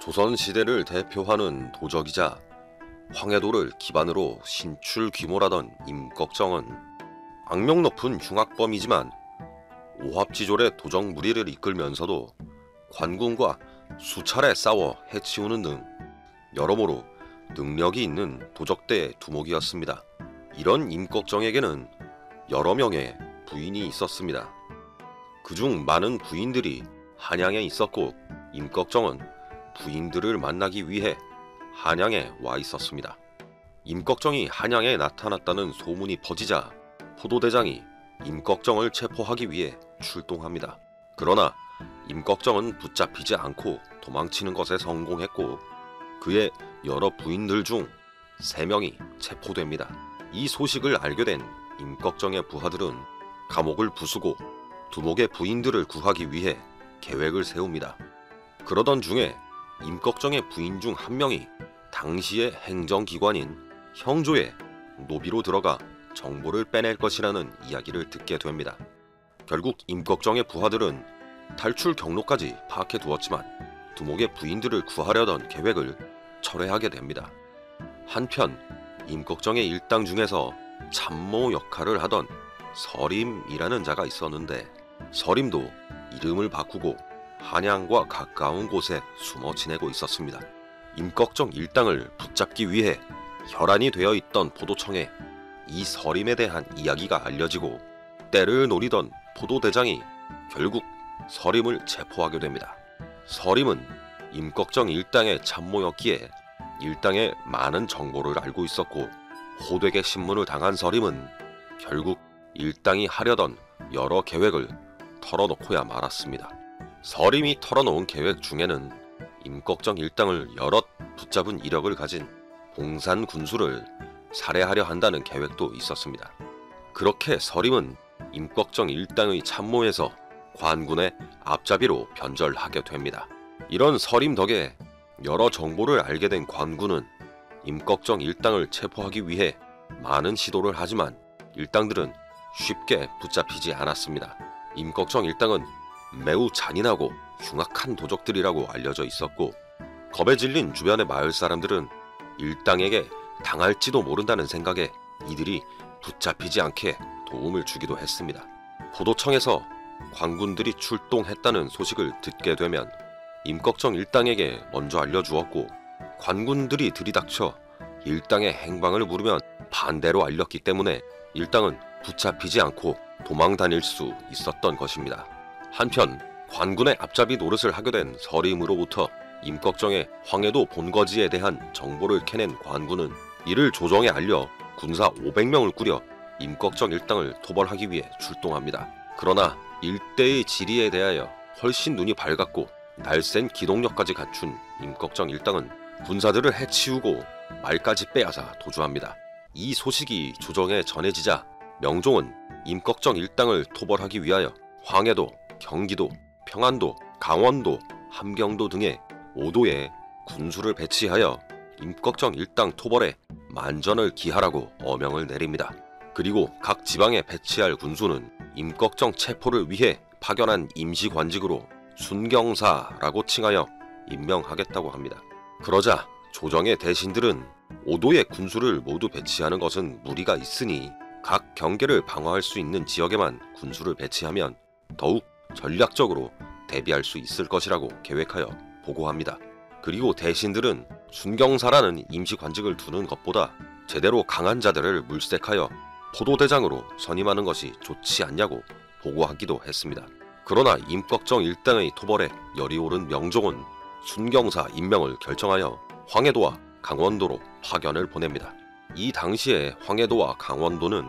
조선시대를 대표하는 도적이자 황해도를 기반으로 신출 귀몰하던 임꺽정은 악명 높은 흉악범이지만 오합지졸의 도적 무리를 이끌면서도 관군과 수차례 싸워 해치우는 등 여러모로 능력이 있는 도적대의 두목이었습니다. 이런 임꺽정에게는 여러 명의 부인이 있었습니다. 그중 많은 부인들이 한양에 있었고 임꺽정은 부인들을 만나기 위해 한양에 와 있었습니다. 임꺽정이 한양에 나타났다는 소문이 퍼지자 포도대장이 임꺽정을 체포하기 위해 출동합니다. 그러나 임꺽정은 붙잡히지 않고 도망치는 것에 성공했고 그의 여러 부인들 중 3명이 체포됩니다. 이 소식을 알게 된 임꺽정의 부하들은 감옥을 부수고 두목의 부인들을 구하기 위해 계획을 세웁니다. 그러던 중에 임꺽정의 부인 중 한 명이 당시의 행정기관인 형조의 노비로 들어가 정보를 빼낼 것이라는 이야기를 듣게 됩니다. 결국 임꺽정의 부하들은 탈출 경로까지 파악해 두었지만 두목의 부인들을 구하려던 계획을 철회하게 됩니다. 한편 임꺽정의 일당 중에서 참모 역할을 하던 서림이라는 자가 있었는데 서림도 이름을 바꾸고 한양과 가까운 곳에 숨어 지내고 있었습니다. 임꺽정 일당을 붙잡기 위해 혈안이 되어 있던 포도청에 이 서림에 대한 이야기가 알려지고 때를 노리던 포도대장이 결국 서림을 체포하게 됩니다. 서림은 임꺽정 일당의 참모였기에 일당의 많은 정보를 알고 있었고 호되게 신문을 당한 서림은 결국 일당이 하려던 여러 계획을 털어놓고야 말았습니다. 서림이 털어놓은 계획 중에는 임꺽정 일당을 여럿 붙잡은 이력을 가진 봉산 군수를 살해하려 한다는 계획도 있었습니다. 그렇게 서림은 임꺽정 일당의 참모에서 관군의 앞잡이로 변절하게 됩니다. 이런 서림 덕에 여러 정보를 알게 된 관군은 임꺽정 일당을 체포하기 위해 많은 시도를 하지만 일당들은 쉽게 붙잡히지 않았습니다. 임꺽정 일당은 매우 잔인하고 흉악한 도적들이라고 알려져 있었고 겁에 질린 주변의 마을 사람들은 일당에게 당할지도 모른다는 생각에 이들이 붙잡히지 않게 도움을 주기도 했습니다. 포도청에서 관군들이 출동했다는 소식을 듣게 되면 임꺽정 일당에게 먼저 알려주었고 관군들이 들이닥쳐 일당의 행방을 물으면 반대로 알렸기 때문에 일당은 붙잡히지 않고 도망 다닐 수 있었던 것입니다. 한편 관군의 앞잡이 노릇을 하게 된 서림으로부터 임꺽정의 황해도 본거지에 대한 정보를 캐낸 관군은 이를 조정에 알려 군사 500명을 꾸려 임꺽정 일당을 토벌하기 위해 출동합니다. 그러나 일대의 지리에 대하여 훨씬 눈이 밝았고 날쌘 기동력까지 갖춘 임꺽정 일당은 군사들을 해치우고 말까지 빼앗아 도주합니다. 이 소식이 조정에 전해지자 명종은 임꺽정 일당을 토벌하기 위하여 황해도, 경기도, 평안도, 강원도, 함경도 등의 5도에 군수를 배치하여 임꺽정 일당 토벌에 만전을 기하라고 어명을 내립니다. 그리고 각 지방에 배치할 군수는 임꺽정 체포를 위해 파견한 임시관직으로 순경사라고 칭하여 임명하겠다고 합니다. 그러자 조정의 대신들은 5도의 군수를 모두 배치하는 것은 무리가 있으니 각 경계를 방어할 수 있는 지역에만 군수를 배치하면 더욱 전략적으로 대비할 수 있을 것이라고 계획하여 보고합니다. 그리고 대신들은 순경사라는 임시관직을 두는 것보다 제대로 강한 자들을 물색하여 포도대장으로 선임하는 것이 좋지 않냐고 보고하기도 했습니다. 그러나 임꺽정 일당의 토벌에 열이 오른 명종은 순경사 임명을 결정하여 황해도와 강원도로 파견을 보냅니다. 이 당시에 황해도와 강원도는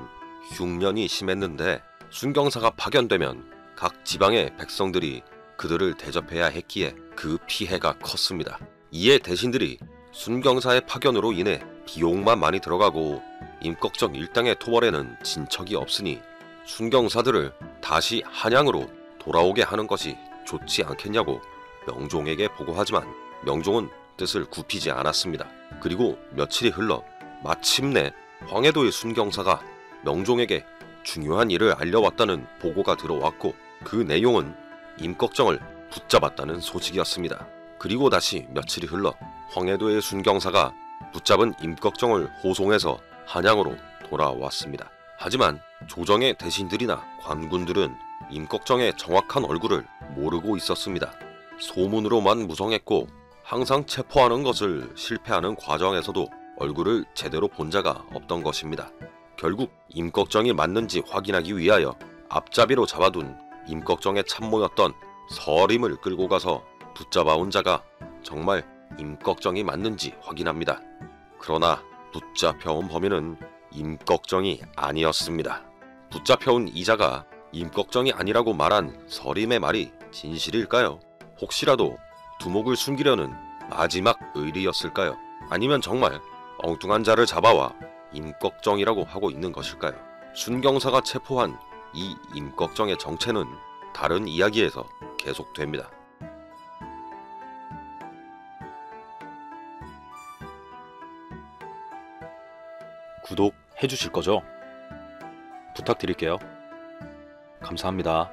흉년이 심했는데 순경사가 파견되면 각 지방의 백성들이 그들을 대접해야 했기에 그 피해가 컸습니다. 이에 대신들이 순경사의 파견으로 인해 비용만 많이 들어가고 임꺽정 일당의 토벌에는 진척이 없으니 순경사들을 다시 한양으로 돌아오게 하는 것이 좋지 않겠냐고 명종에게 보고하지만 명종은 뜻을 굽히지 않았습니다. 그리고 며칠이 흘러 마침내 황해도의 순경사가 명종에게 중요한 일을 알려왔다는 보고가 들어왔고 그 내용은 임꺽정을 붙잡았다는 소식이었습니다. 그리고 다시 며칠이 흘러 황해도의 순경사가 붙잡은 임꺽정을 호송해서 한양으로 돌아왔습니다. 하지만 조정의 대신들이나 관군들은 임꺽정의 정확한 얼굴을 모르고 있었습니다. 소문으로만 무성했고 항상 체포하는 것을 실패하는 과정에서도 얼굴을 제대로 본 자가 없던 것입니다. 결국 임꺽정이 맞는지 확인하기 위하여 앞잡이로 잡아둔 임꺽정의 참모였던 서림을 끌고 가서 붙잡아온 자가 정말 임꺽정이 맞는지 확인합니다. 그러나 붙잡혀온 범인은 임꺽정이 아니었습니다. 붙잡혀온 이자가 임꺽정이 아니라고 말한 서림의 말이 진실일까요? 혹시라도 두목을 숨기려는 마지막 의리였을까요? 아니면 정말 엉뚱한 자를 잡아와 임꺽정이라고 하고 있는 것일까요? 순경사가 체포한 이 임꺽정의 정체는 다른 이야기에서 계속됩니다. 구독해 주실 거죠? 부탁드릴게요. 감사합니다.